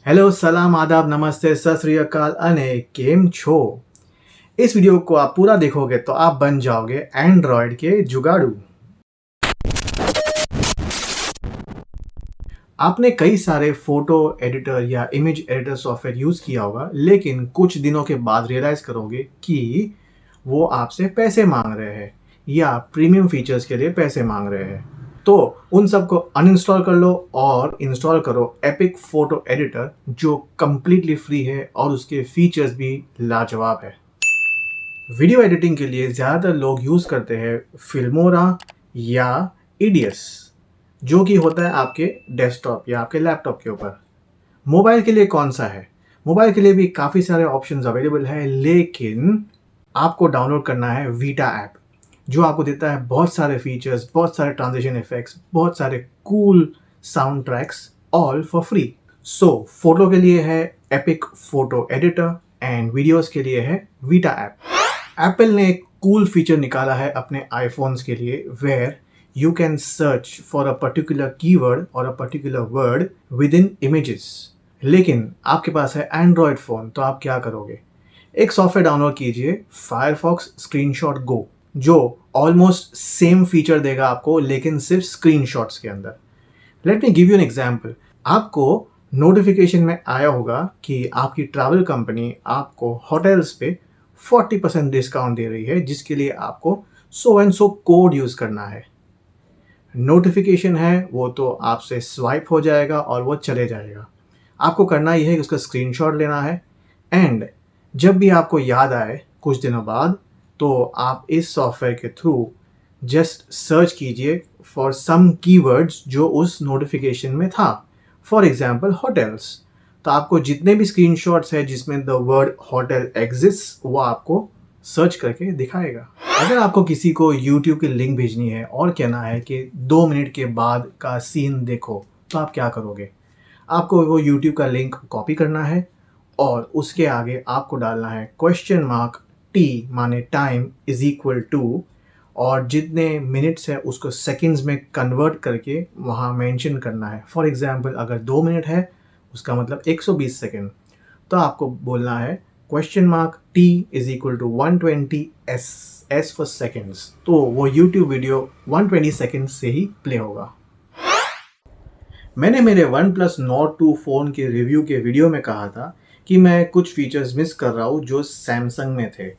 Hello, सलाम, आदाब, नमस्ते, सत श्री अकाल अने केम छो। इस वीडियो को आप पूरा देखोगे तो आप बन जाओगे एंड्रॉयड के जुगाड़ू। आपने कई सारे फोटो एडिटर या इमेज एडिटर सॉफ्टवेयर यूज़ किया होगा, लेकिन कुछ दिनों के बाद रियलाइज़ करोगे कि वो आपसे पैसे मांग रहे हैं या प्रीमियम फीचर्स के लिए पैसे मांग रहे हैं। तो उन सबको अनइंस्टॉल कर लो और इंस्टॉल करो एपिक फोटो एडिटर, जो कंप्लीटली फ्री है और उसके फीचर्स भी लाजवाब है। वीडियो एडिटिंग के लिए ज़्यादातर लोग यूज़ करते हैं फिल्मोरा या ईडीएस, जो कि होता है आपके डेस्कटॉप या आपके लैपटॉप के ऊपर। मोबाइल के लिए कौन सा है? मोबाइल के लिए भी काफ़ी सारे ऑप्शंस अवेलेबल है, लेकिन आपको डाउनलोड करना है वीटा ऐप, जो आपको देता है बहुत सारे फीचर्स, बहुत सारे ट्रांजिशन इफेक्ट्स, बहुत सारे cool sound tracks, all for free. So photo के लिए है epic photo editor and videos के लिए है वीटा ऐप। एप्पल ने एक कूल फीचर निकाला है अपने आईफोन्स के लिए, where you can search for a particular keyword or a particular word within images। लेकिन आपके पास है एंड्रॉयड फ़ोन, तो आप क्या करोगे? एक सॉफ्टवेयर डाउनलोड कीजिए, फायरफॉक्स स्क्रीनशॉट गो, जो ऑलमोस्ट सेम फीचर देगा आपको, लेकिन सिर्फ स्क्रीनशॉट्स के अंदर। Let me give you an example. आपको नोटिफिकेशन में आया होगा कि आपकी ट्रैवल कंपनी आपको होटल्स पे 40% डिस्काउंट दे रही है, जिसके लिए आपको so and so code use करना है। नोटिफिकेशन है वो तो आपसे स्वाइप हो जाएगा और वो चले जाएगा। आपको करना ये है कि उसका स्क्रीनशॉट लेना है, एंड जब भी आपको याद आए कुछ दिनों बाद, तो आप इस सॉफ्टवेयर के थ्रू जस्ट सर्च कीजिए फॉर सम कीवर्ड्स जो उस नोटिफिकेशन में था। फॉर एग्जांपल होटल्स, तो आपको जितने भी स्क्रीनशॉट्स है जिसमें द वर्ड होटल एग्जिस्ट, वो आपको सर्च करके दिखाएगा। अगर आपको किसी को YouTube की लिंक भेजनी है और कहना है कि 2 मिनट के बाद का सीन देखो, तो आप क्या करोगे? आपको वो YouTube का लिंक कॉपी करना है और उसके आगे आपको डालना है क्वेश्चन मार्क T माने टाइम इज इक्वल टू, और जितने मिनट्स है उसको सेकंड्स में कन्वर्ट करके वहाँ मेंशन करना है। फॉर एग्जांपल अगर 2 मिनट है, उसका मतलब 120 सेकंड, तो आपको बोलना है question mark T is equal to 120 S for seconds, तो वो YouTube वीडियो 120 सेकेंड से ही प्ले होगा। मैंने मेरे OnePlus Nord 2 फ़ोन के रिव्यू के वीडियो में कहा था कि मैं कुछ फीचर्स मिस कर रहा हूँ जो सैमसंग में थे।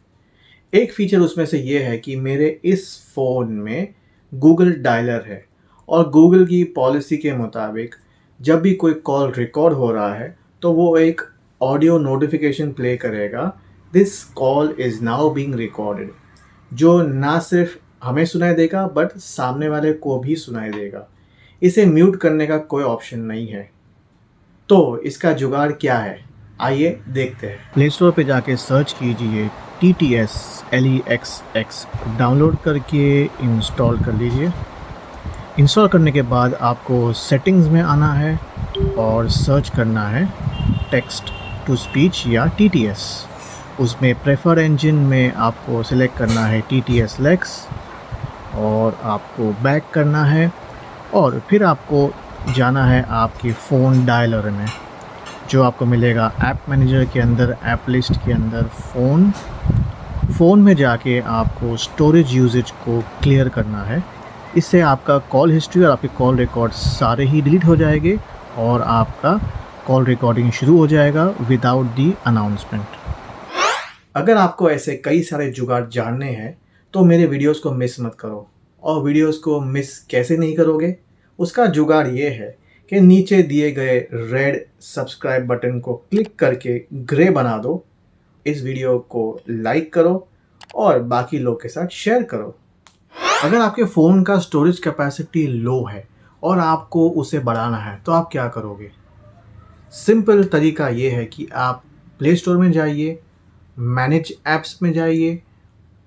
एक फीचर उसमें से ये है कि मेरे इस फ़ोन में गूगल डायलर है, और गूगल की पॉलिसी के मुताबिक जब भी कोई कॉल रिकॉर्ड हो रहा है तो वो एक ऑडियो नोटिफिकेशन प्ले करेगा, this call is now being recorded, जो ना सिर्फ हमें सुनाई देगा बट सामने वाले को भी सुनाई देगा। इसे म्यूट करने का कोई ऑप्शन नहीं है। तो इसका जुगाड़ क्या है, आइए देखते हैं। प्ले स्टोर पे जाके सर्च कीजिए TTS LEXX, डाउनलोड करके इंस्टॉल कर लीजिए। इंस्टॉल करने के बाद आपको सेटिंग्स में आना है और सर्च करना है टेक्स्ट टू स्पीच या TTS। उसमें प्रेफर इंजन में आपको सिलेक्ट करना है TTS Lex, और आपको बैक करना है, और फिर आपको जाना है आपकी फ़ोन डायलर में, जो आपको मिलेगा ऐप मैनेजर के अंदर, ऐप लिस्ट के अंदर। फ़ोन में जाके आपको स्टोरेज यूजेज को क्लियर करना है। इससे आपका कॉल हिस्ट्री और आपके कॉल रिकॉर्ड सारे ही डिलीट हो जाएंगे और आपका कॉल रिकॉर्डिंग शुरू हो जाएगा विदाउट दी अनाउंसमेंट। अगर आपको ऐसे कई सारे जुगाड़ जानने हैं तो मेरे वीडियोस को मिस मत करो। और वीडियोस को मिस कैसे नहीं करोगे, उसका जुगाड़ ये है कि नीचे दिए गए रेड सब्सक्राइब बटन को क्लिक करके ग्रे बना दो, इस वीडियो को लाइक करो और बाकी लोग के साथ शेयर करो। अगर आपके फ़ोन का स्टोरेज कैपेसिटी लो है और आपको उसे बढ़ाना है, तो आप क्या करोगे? सिंपल तरीका ये है कि आप प्ले स्टोर में जाइए, मैनेज ऐप्स में जाइए,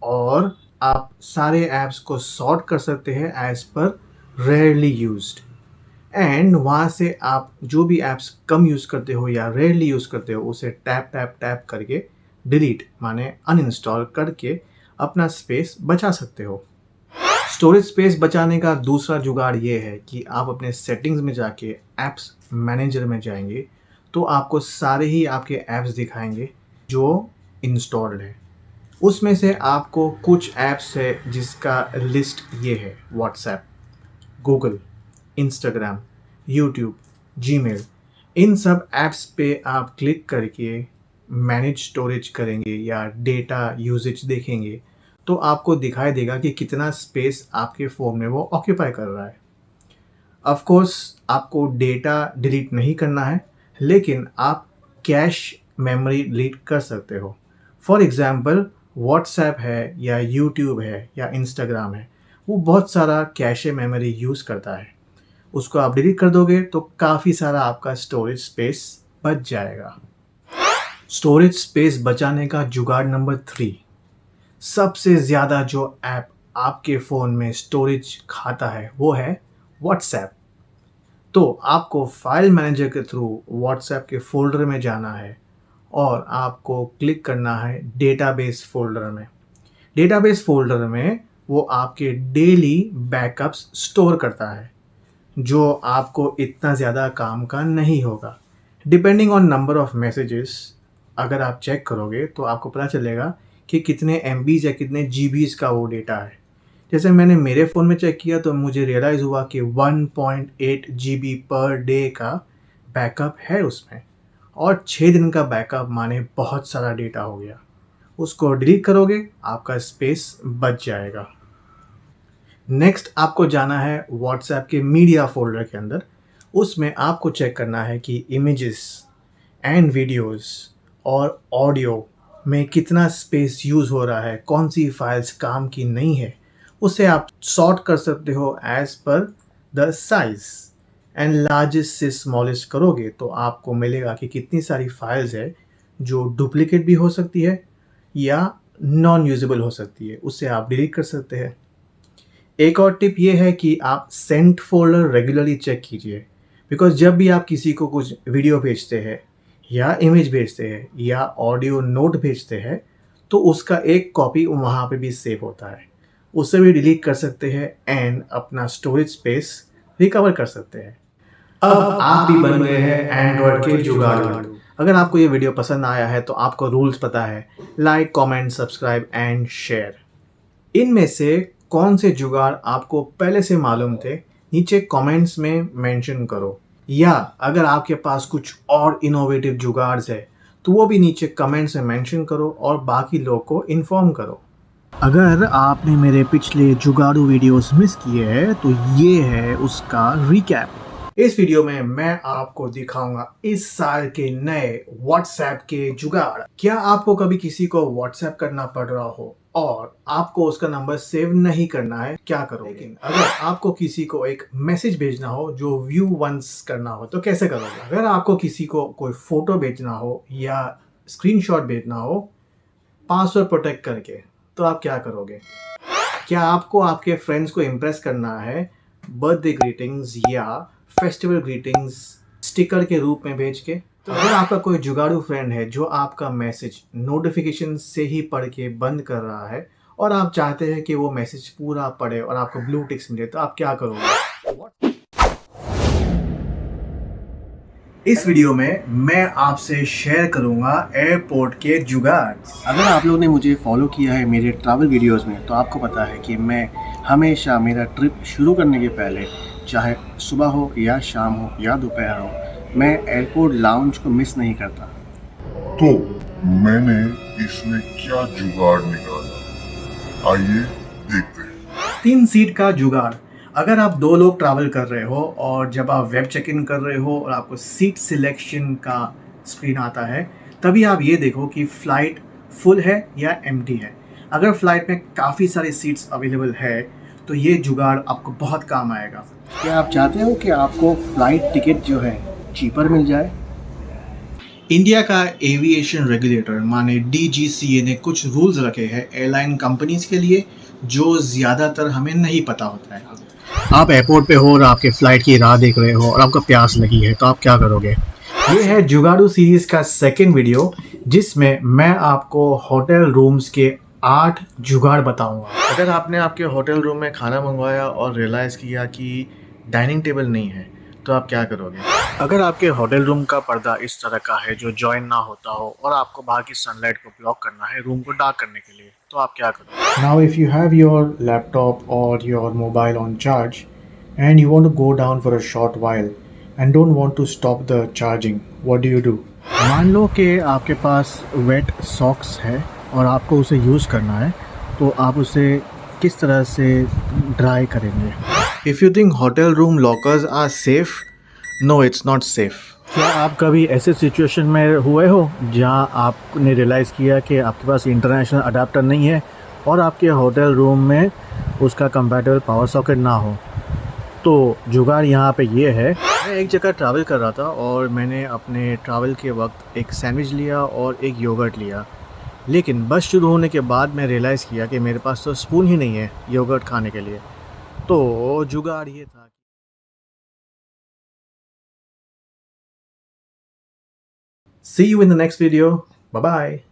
और आप सारे ऐप्स को सॉर्ट कर सकते हैं as per rarely used, and वहाँ से आप जो भी ऐप्स कम यूज़ करते हो या रेयरली यूज़ करते हो, उसे टैप टैप टैप करके डिलीट माने अनइंस्टॉल करके अपना स्पेस बचा सकते हो। स्टोरेज स्पेस बचाने का दूसरा जुगाड़ ये है कि आप अपने सेटिंग्स में जाके ऐप्स मैनेजर में जाएंगे, तो आपको सारे ही आपके ऐप्स दिखाएंगे जो इंस्टॉल्ड है। उसमें से आपको कुछ ऐप्स है जिसका लिस्ट ये है: WhatsApp, Google, Instagram, YouTube, Gmail. इन सब ऐप्स पे आप क्लिक करके मैनेज स्टोरेज करेंगे या डेटा यूजेज देखेंगे तो आपको दिखाई देगा कि कितना स्पेस आपके फ़ोन में वो ऑक्यूपाई कर रहा है। ऑफ कोर्स आपको डेटा डिलीट नहीं करना है, लेकिन आप कैश मेमोरी डिलीट कर सकते हो। फॉर एग्ज़ाम्पल व्हाट्सएप है या यूट्यूब है या इंस्टाग्राम है, वो बहुत सारा कैशे मेमोरी यूज़ करता है। उसको आप डिलीट कर दोगे तो काफ़ी सारा आपका स्टोरेज स्पेस बच जाएगा। स्टोरेज स्पेस बचाने का जुगाड़ नंबर 3, सबसे ज़्यादा जो ऐप आपके फ़ोन में स्टोरेज खाता है वो है व्हाट्सएप। तो आपको फाइल मैनेजर के थ्रू व्हाट्सएप के फ़ोल्डर में जाना है और आपको क्लिक करना है डेटाबेस फ़ोल्डर में। डेटाबेस फ़ोल्डर में वो आपके डेली बैकअप्स स्टोर करता है, जो आपको इतना ज़्यादा काम का नहीं होगा। Depending on number of messages अगर आप चेक करोगे तो आपको पता चलेगा कि कितने एमबीज़ या कितने जीबीज़ का वो डेटा है। जैसे मैंने मेरे फ़ोन में चेक किया तो मुझे रियलाइज़ हुआ कि 1.8 जीबी पर डे का बैकअप है उसमें, और 6 दिन का बैकअप माने बहुत सारा डेटा हो गया। उसको डिलीट करोगे आपका स्पेस बच जाएगा। नेक्स्ट आपको जाना है व्हाट्सएप के मीडिया फ़ोल्डर के अंदर। उसमें आपको चेक करना है कि इमेजेस एंड वीडियोस और ऑडियो में कितना स्पेस यूज़ हो रहा है, कौन सी फाइल्स काम की नहीं है। उसे आप सॉर्ट कर सकते हो as per the size, and largest से स्मॉलेस्ट करोगे तो आपको मिलेगा कि कितनी सारी फाइल्स है जो डुप्लीकेट भी हो सकती है या नॉन यूजेबल हो सकती है। उसे आप डिलीट कर सकते हैं। एक और टिप ये है कि आप सेंट फ़ोल्डर रेगुलरली चेक कीजिए, बिकॉज़ जब भी आप किसी को कुछ वीडियो भेजते हैं या इमेज भेजते हैं या ऑडियो नोट भेजते हैं तो उसका एक कॉपी वहाँ पे भी सेव होता है। उसे भी डिलीट कर सकते हैं एंड अपना स्टोरेज स्पेस रिकवर कर सकते हैं। अब आप भी बन गए हैं एंड्रॉयड के जुगाड़ू। अगर आपको ये वीडियो पसंद आया है तो आपको रूल्स पता है: like, comment, subscribe and share. इनमें से कौन से जुगाड़ आपको पहले से मालूम थे, नीचे कमेंट्स में मेंशन करो, या अगर आपके पास कुछ और इनोवेटिव जुगाड्स है तो वो भी नीचे कमेंट्स में मेंशन करो और बाकी लोग को इन्फॉर्म करो। अगर आपने मेरे पिछले जुगाड़ू वीडियोस मिस किए हैं तो ये है उसका रिकैप। इस वीडियो में मैं आपको दिखाऊंगा इस साल के नए व्हाट्सएप के जुगाड़। क्या आपको कभी किसी को व्हाट्सएप करना पड़ रहा हो और आपको उसका नंबर सेव नहीं करना है, क्या करोगे? लेकिन अगर आपको किसी को एक मैसेज भेजना हो जो व्यू वंस करना हो तो कैसे करोगे? अगर आपको किसी को कोई फोटो भेजना हो या स्क्रीनशॉट भेजना हो पासवर्ड प्रोटेक्ट करके तो आप क्या करोगे? क्या आपको आपके फ्रेंड्स को इम्प्रेस करना है बर्थडे ग्रीटिंग्स या फेस्टिवल ग्रीटिंग्स स्टिकर के रूप में भेज के? तो अगर आपका कोई जुगाड़ू फ्रेंड है जो आपका मैसेज नोटिफिकेशन से ही पढ़ के बंद कर रहा है और आप चाहते हैं कि वो मैसेज पूरा पढ़े और आपको ब्लू टिक्स मिले, तो आप क्या करोगे? इस वीडियो में मैं आपसे शेयर करूंगा एयरपोर्ट के जुगाड़। अगर आप लोगों ने मुझे फॉलो किया है मेरे ट्रैवल वीडियोस में तो आपको पता है कि मैं हमेशा मेरा ट्रिप शुरू करने के पहले, चाहे सुबह हो या शाम हो या दोपहर हो, मैं एयरपोर्ट लाउंज को मिस नहीं करता। तो मैंने इसमें क्या जुगाड़ निकाला, आइए देखते हैं। 3 सीट का जुगाड़। अगर आप 2 लोग ट्रैवल कर रहे हो और जब आप वेब चेक इन कर रहे हो और आपको सीट सिलेक्शन का स्क्रीन आता है, तभी आप ये देखो कि फ़्लाइट फुल है या एम्प्टी है। अगर फ़्लाइट में काफ़ी सारी सीट्स अवेलेबल है तो ये जुगाड़ आपको बहुत काम आएगा। क्या आप चाहते हो कि आपको फ़्लाइट टिकट जो है चीपर मिल जाए? इंडिया का एविएशन रेगुलेटर माने DGCA ने कुछ रूल्स रखे हैं एयरलाइन कंपनीज के लिए जो ज़्यादातर हमें नहीं पता होता है। आप एयरपोर्ट पे हो और आपके फ़्लाइट की राह देख रहे हो और आपको प्यास लगी है तो आप क्या करोगे? ये है जुगाड़ू सीरीज़ का सेकंड वीडियो जिसमें मैं आपको होटल रूम्स के 8 जुगाड़ बताऊंगा। अगर आपने आपके होटल रूम में खाना मंगवाया और रियलाइज़ किया कि डाइनिंग टेबल नहीं है तो आप क्या करोगे? अगर आपके होटल रूम का पर्दा इस तरह का है जो जॉइन ना होता हो और आपको बाहर की सनलाइट को ब्लॉक करना है रूम को डार्क करने के लिए, तो आप क्या करोगे? Now if you have your laptop or your mobile on charge and you want to go down for a short while and don't want to stop the charging, what do? मान लो कि आपके पास वेट सॉक्स है और आपको उसे use करना है, तो आप उसे किस तरह से ड्राई करेंगे? If you think hotel room lockers are safe, no, it's not safe. क्या आप कभी ऐसे सिचुएशन में हुए हो जहां आपने रियलाइज़ किया कि आपके पास इंटरनेशनल अडाप्टर नहीं है और आपके होटल रूम में उसका कंपैटिबल पावर सॉकेट ना हो? तो जुगाड़ यहाँ पे ये है। मैं एक जगह ट्रैवल कर रहा था और मैंने अपने ट्रैवल के वक्त एक सैंडविच लिया और एक योगर्ट लिया, लेकिन बस शुरू होने के बाद मैं रियलाइज़ किया कि मेरे पास तो स्पून ही नहीं है योगर्ट खाने के लिए। तो जुगाड़ ये था। See you in the next video. Bye bye.